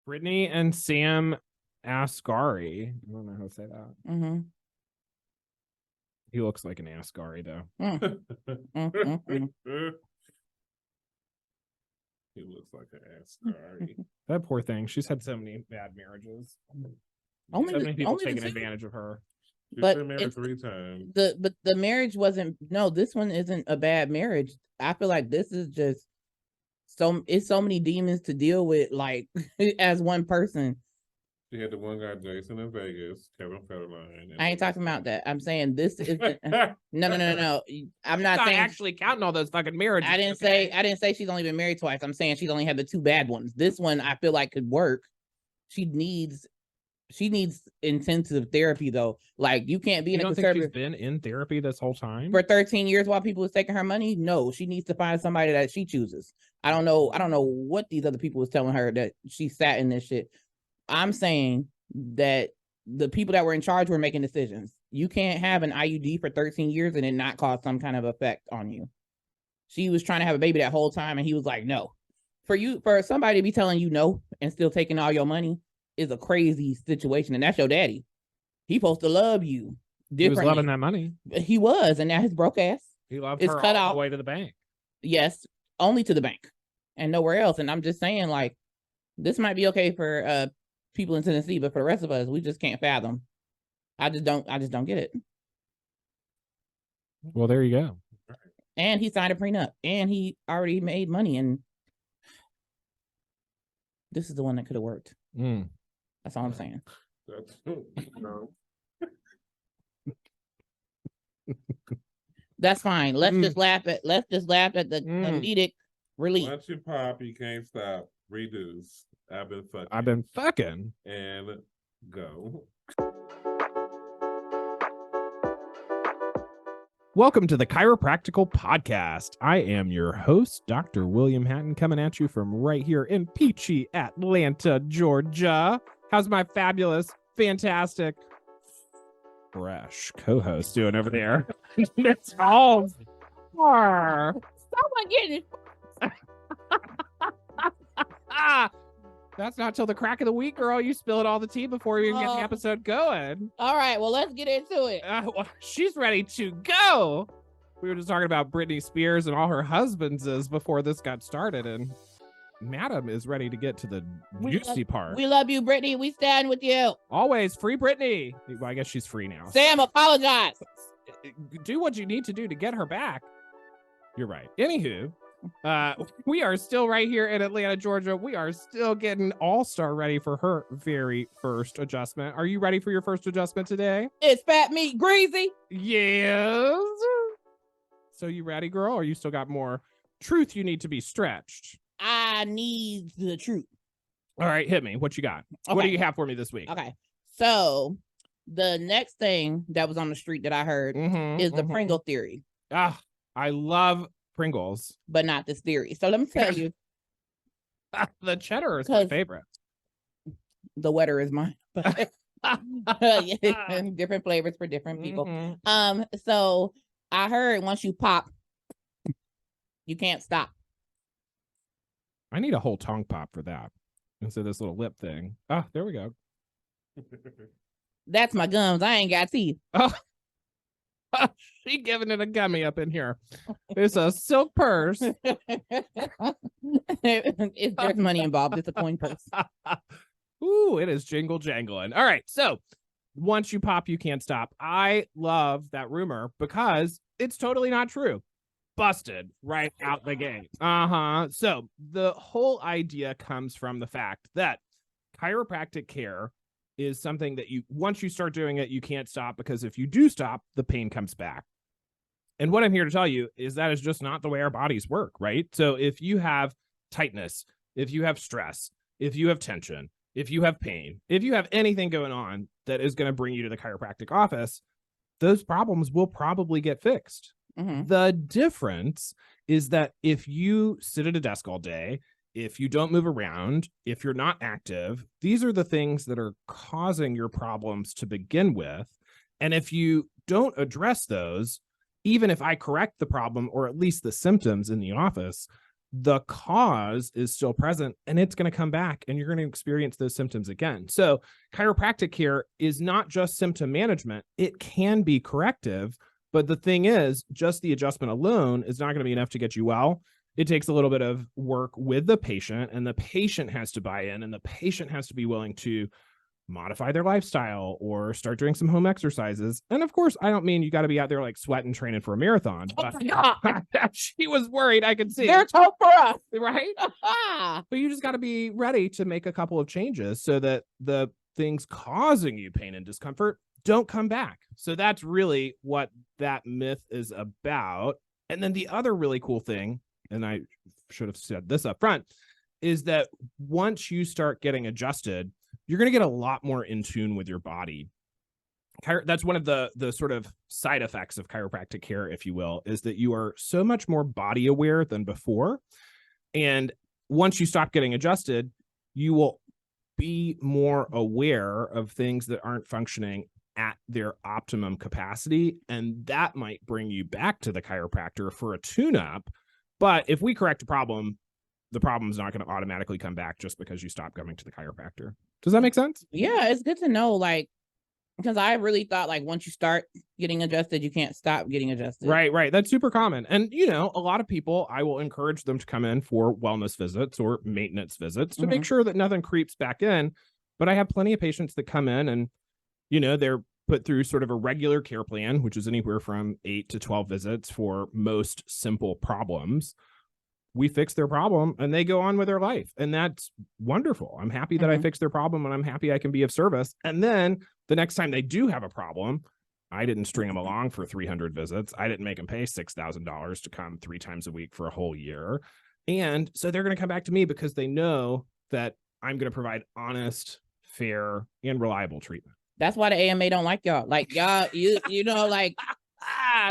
Brittany and Sam Asghari. I don't know how to say that. Mm-hmm. He looks like an Asghari, though. He looks like an Asghari. That poor thing. She's had so many bad marriages. Only So many people only the taking two. advantage of her. She's But been married it's- 3 times. But the marriage wasn't. No, this one isn't a bad marriage. I feel like this is just it's so many demons to deal with, like as one person. She had the one guy, Jason, in Vegas, Kevin Federline. I ain't talking about that. I'm saying this is no. I'm not saying actually counting all those fucking marriages. I didn't say she's only been married twice. I'm saying she's only had the 2 bad ones. This one I feel like could work. She needs intensive therapy though. Like you can't be in a conservative. Think she's been in therapy this whole time for 13 years while people was taking her money. No, she needs to find somebody that she chooses. I don't know what these other people was telling her that she sat in this shit. I'm saying that the people that were in charge were making decisions. You can't have an IUD for 13 years and it not cause some kind of effect on you. She was trying to have a baby that whole time and he was like, no. For somebody to be telling you no and still taking all your money is a crazy situation. And that's your daddy. He supposed to love you differently. He was loving that money. He was, and now his broke ass. He loved It's her cut all out. the way to the bank. Yes, only to the bank and nowhere else. And I'm just saying, like, this might be okay for people in Tennessee, but for the rest of us, we just can't fathom. I just don't get it. Well, there you go. And he signed a prenup, and he already made money, and this is the one that could have worked. That's all I'm saying. That's no. That's fine. Let's just laugh at the comedic relief. Once you pop, you can't stop. Reduce. I've been fucking. And go. Welcome to the Chiro-Practical podcast. I am your host, Dr. William Hatten, coming at you from right here in peachy Atlanta, Georgia. How's my fabulous, fantastic, fresh co-host doing over there? It's all far. Someone getting it. That's not till the crack of the week, girl. You spilled all the tea before you get the episode going. All right, well, let's get into it. Well, she's ready to go. We were just talking about Britney Spears and all her husbands before this got started, and Madam is ready to get to the juicy part. We love you, Britney. We stand with you. Always free Britney. Well, I guess she's free now. Sam, apologize. Do what you need to do to get her back. You're right. Anywho, we are still right here in Atlanta, Georgia. We are still getting All-Star ready for her very first adjustment. Are you ready for your first adjustment today? It's fat meat greasy. Yes. So you ready, girl? Or you still got more truth you need to be stretched? I need the truth. All right, hit me. What you got? Okay. What do you have for me this week? Okay. So the next thing that was on the street that I heard is the Pringle theory. I love Pringles, but not this theory. So let me tell you. The cheddar is my favorite. The wetter is mine. Different flavors for different people. So I heard once you pop, you can't stop. I need a whole tongue pop for that instead of this little lip thing. Oh, there we go. That's my gums. I ain't got teeth. Oh. She giving it a gummy up in here. It's a silk purse. There's money involved. It's a coin purse. Ooh, it is jingle jangling. All right. So once you pop, you can't stop. I love that rumor because it's totally not true. Busted right out the gate. So the whole idea comes from the fact that chiropractic care is something that once you start doing it, you can't stop, because if you do stop, the pain comes back. And what I'm here to tell you is that is just not the way our bodies work, right? So if you have tightness, if you have stress, if you have tension, if you have pain, if you have anything going on that is going to bring you to the chiropractic office, those problems will probably get fixed. The difference is that if you sit at a desk all day, if you don't move around, if you're not active, these are the things that are causing your problems to begin with. And if you don't address those, even if I correct the problem or at least the symptoms in the office, the cause is still present and it's going to come back and you're going to experience those symptoms again. So chiropractic care is not just symptom management. It can be corrective, but the thing is, just the adjustment alone is not going to be enough to get you well. It takes a little bit of work with the patient, and the patient has to buy in, and the patient has to be willing to modify their lifestyle or start doing some home exercises. And of course, I don't mean you got to be out there like sweating, training for a marathon. Oh my God. She was worried, I could see. There's hope for us. Right? But you just got to be ready to make a couple of changes so that the things causing you pain and discomfort don't come back. So that's really what that myth is about. And then the other really cool thing, and I should have said this up front, is that once you start getting adjusted, you're going to get a lot more in tune with your body. That's one of the sort of side effects of chiropractic care, if you will, is that you are so much more body aware than before. And once you stop getting adjusted, you will be more aware of things that aren't functioning at their optimum capacity. And that might bring you back to the chiropractor for a tune-up. But if we correct a problem, the problem's not going to automatically come back just because you stop coming to the chiropractor. Does that make sense? Yeah, it's good to know, like, because I really thought like once you start getting adjusted, you can't stop getting adjusted. Right. That's super common. And, you know, a lot of people, I will encourage them to come in for wellness visits or maintenance visits to make sure that nothing creeps back in. But I have plenty of patients that come in and, you know, they're put through sort of a regular care plan, which is anywhere from 8 to 12 visits for most simple problems. We fix their problem and they go on with their life. And that's wonderful. I'm happy that I fixed their problem and I'm happy I can be of service. And then the next time they do have a problem, I didn't string them along for 300 visits. I didn't make them pay $6,000 to come 3 times a week for a whole year. And so they're going to come back to me because they know that I'm going to provide honest, fair, and reliable treatment. That's why the AMA don't like y'all. Like y'all, you know, like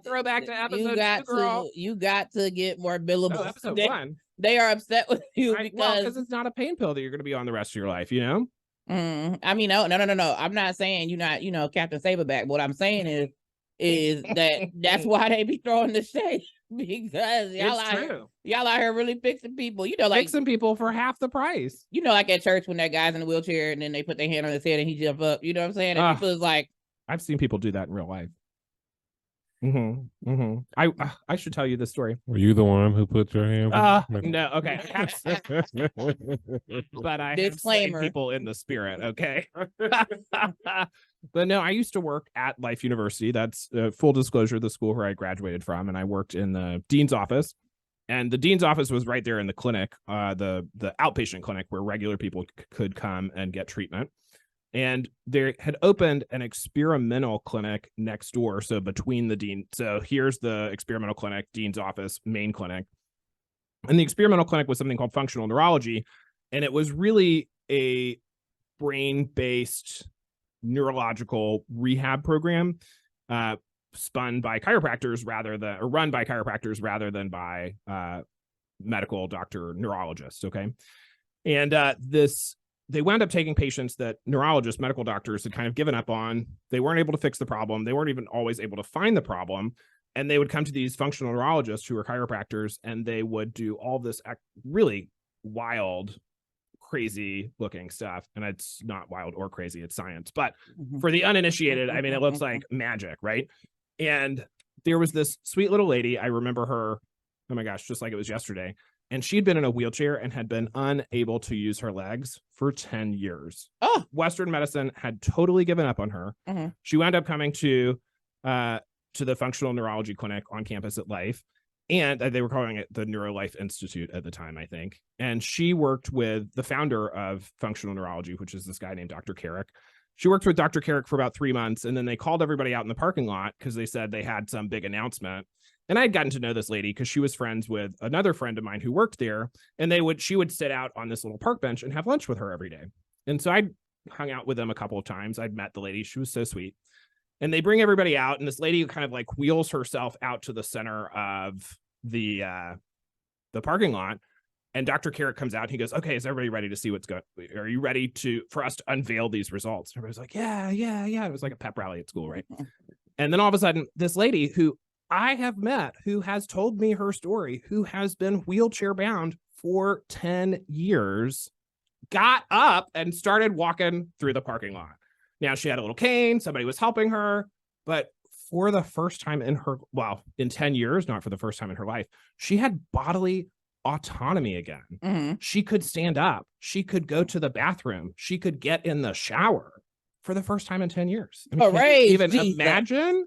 throwback to episode you got to get more billable. Oh, episode 1. They are upset with you because it's not a pain pill that you're going to be on the rest of your life, you know? I mean, no. I'm not saying you're not, you know, Captain Saberback. What I'm saying is that's why they be throwing the shade, because y'all out here really fixing people. You know, like fixing people for half the price. You know, like at church when that guy's in a wheelchair and then they put their hand on his head and he jump up. You know what I'm saying? And people is like, I've seen people do that in real life. I should tell you this story. Were you the one who put your hand? No, okay. But I have slain people in the spirit, okay? But no, I used to work at Life University. That's full disclosure, the school where I graduated from, and I worked in the dean's office. And the dean's office was right there in the clinic, the outpatient clinic where regular people could come and get treatment. And they had opened an experimental clinic next door. So between the dean, so here's the experimental clinic, dean's office, main clinic. And the experimental clinic was something called functional neurology. And it was really a brain-based neurological rehab program run by chiropractors rather than by medical doctor neurologists. Okay. And they wound up taking patients that neurologists, medical doctors had kind of given up on. They weren't able to fix the problem. They weren't even always able to find the problem. And they would come to these functional neurologists who are chiropractors, and they would do all this really wild, crazy looking stuff. And it's not wild or crazy, it's science. But for the uninitiated, I mean, it looks like magic, right? And there was this sweet little lady. I remember her, oh my gosh, just like it was yesterday. And she'd been in a wheelchair and had been unable to use her legs for 10 years. Oh, Western medicine had totally given up on her. She wound up coming to the functional neurology clinic on campus at Life. And they were calling it the NeuroLife Institute at the time, I think. And she worked with the founder of functional neurology, which is this guy named Dr. Carrick. She worked with Dr. Carrick for about 3 months. And then they called everybody out in the parking lot because they said they had some big announcement. And I'd gotten to know this lady because she was friends with another friend of mine who worked there. And she would sit out on this little park bench and have lunch with her every day. And so I hung out with them a couple of times. I'd met the lady. She was so sweet. And they bring everybody out. And this lady kind of like wheels herself out to the center of the parking lot. And Dr. Carrick comes out and he goes, okay, is everybody ready to see what's going on? Are you ready for us to unveil these results? And everybody's like, yeah. It was like a pep rally at school, right? And then all of a sudden, this lady who I have met who has told me her story, who has been wheelchair bound for 10 years, got up and started walking through the parking lot. Now she had a little cane, somebody was helping her, but for the first time in her, well, in 10 years, not for the first time in her life, she had bodily autonomy again. Mhm. She could stand up. She could go to the bathroom. She could get in the shower for the first time in 10 years. I mean, can you Praise even Jesus. imagine?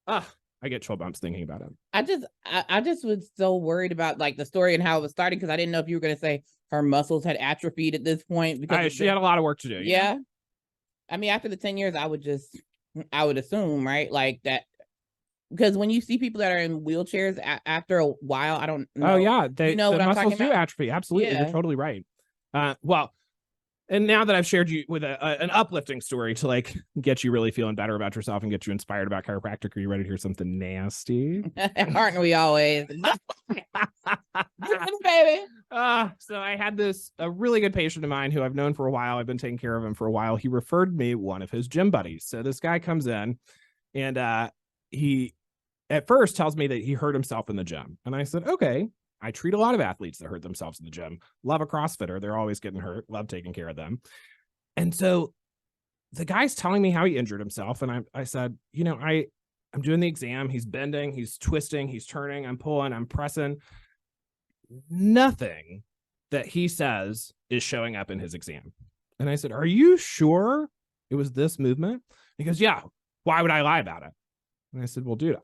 Ugh, I get chill bumps thinking about it. I just was so worried about like the story and how it was starting because I didn't know if you were going to say her muscles had atrophied at this point because She had a lot of work to do. yeah. I mean, after the 10 years, I would assume, right? Like that, because when you see people that are in wheelchairs after a while, I don't know. Oh yeah, You know the what I'm muscles talking do about? atrophy. Absolutely, Yeah. you're totally right. Well, and now that I've shared you with an uplifting story to like get you really feeling better about yourself and get you inspired about chiropractic, are you ready to hear something nasty? Aren't we always? Baby. So I had a really good patient of mine who I've known for a while. I've been taking care of him for a while. He referred me one of his gym buddies. So this guy comes in and he at first tells me that he hurt himself in the gym. And I said, okay, I treat a lot of athletes that hurt themselves in the gym. Love a CrossFitter. They're always getting hurt. Love taking care of them. And so the guy's telling me how he injured himself. And I said, I'm doing the exam. He's bending, he's twisting, he's turning, I'm pulling, I'm pressing. Nothing that he says is showing up in his exam. And I said, are you sure it was this movement? He goes, yeah. Why would I lie about it? And I said, well, dude,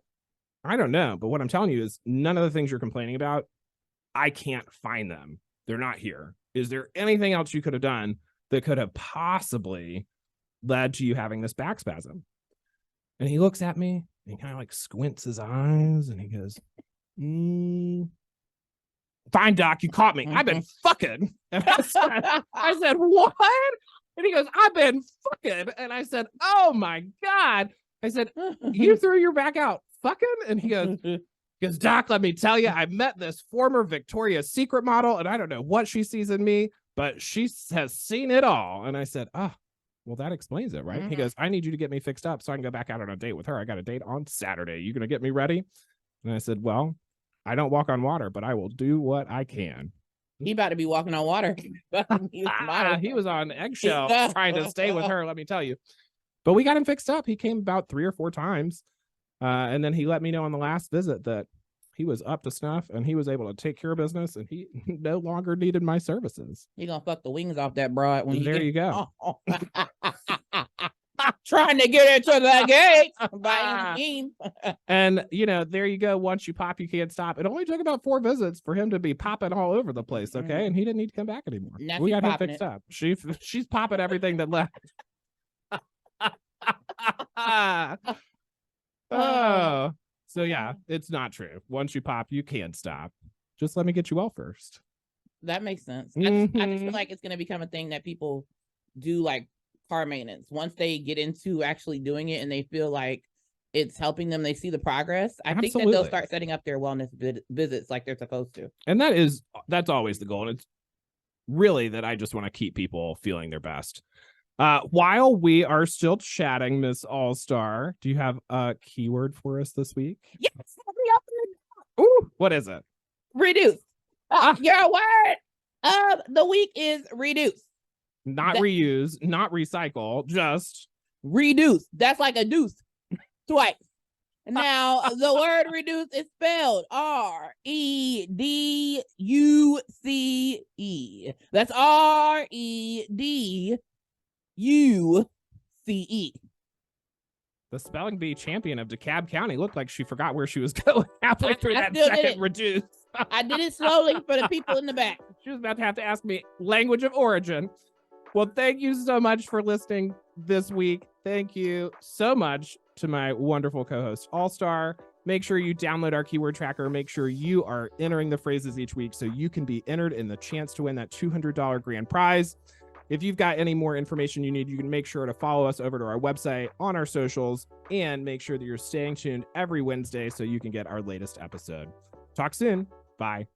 I don't know. But what I'm telling you is none of the things you're complaining about, I can't find them. They're not here. Is there anything else you could have done that could have possibly led to you having this back spasm? And he looks at me and he kind of like squints his eyes and he goes, fine, doc, you caught me. I've been fucking. And I said, what? And he goes, I've been fucking. And I said, oh my God. I said, you threw your back out fucking? And he goes, doc, let me tell you, I met this former Victoria's Secret model and I don't know what she sees in me, but she has seen it all. And I said, well, that explains it, right? He goes, I need you to get me fixed up so I can go back out on a date with her. I got a date on Saturday. You going to get me ready? And I said, well, I don't walk on water, but I will do what I can. He about to be walking on water. He was on eggshells trying to stay with her, let me tell you. But we got him fixed up. He came about 3 or 4 times. And then he let me know on the last visit that he was up to snuff and he was able to take care of business and he no longer needed my services. You're going to fuck the wings off that broad. When you go. Trying to get into the gate by any means. And, there you go. Once you pop, you can't stop. It only took about 4 visits for him to be popping all over the place, okay? And he didn't need to come back anymore. Now we got him popping fixed up. She's popping everything that left. Oh, so yeah, it's not true. Once you pop, you can't stop. Just let me get you well first. That makes sense. I just feel like it's going to become a thing that people do, like car maintenance. Once they get into actually doing it and they feel like it's helping them, they see the progress. I think that they'll start setting up their wellness visits like they're supposed to. And that's always the goal. And it's really that I just want to keep people feeling their best. While we are still chatting, Miss All-Star, do you have a keyword for us this week? Yes. Ooh, what is it? Reduce. Your word of the week is reduce. Not reuse, not recycle, just reduce. That's like a deuce twice. Now, the word reduce is spelled R-E-D-U-C-E. That's R-E-D-U-C-E. The spelling bee champion of DeKalb County looked like she forgot where she was going halfway through that second reduce. I did it slowly for the people in the back. She was about to have to ask me language of origin. Well, thank you so much for listening this week. Thank you so much to my wonderful co-host, All-Star. Make sure you download our keyword tracker. Make sure you are entering the phrases each week so you can be entered in the chance to win that $200 grand prize. If you've got any more information you need, you can make sure to follow us over to our website, on our socials, and make sure that you're staying tuned every Wednesday so you can get our latest episode. Talk soon. Bye.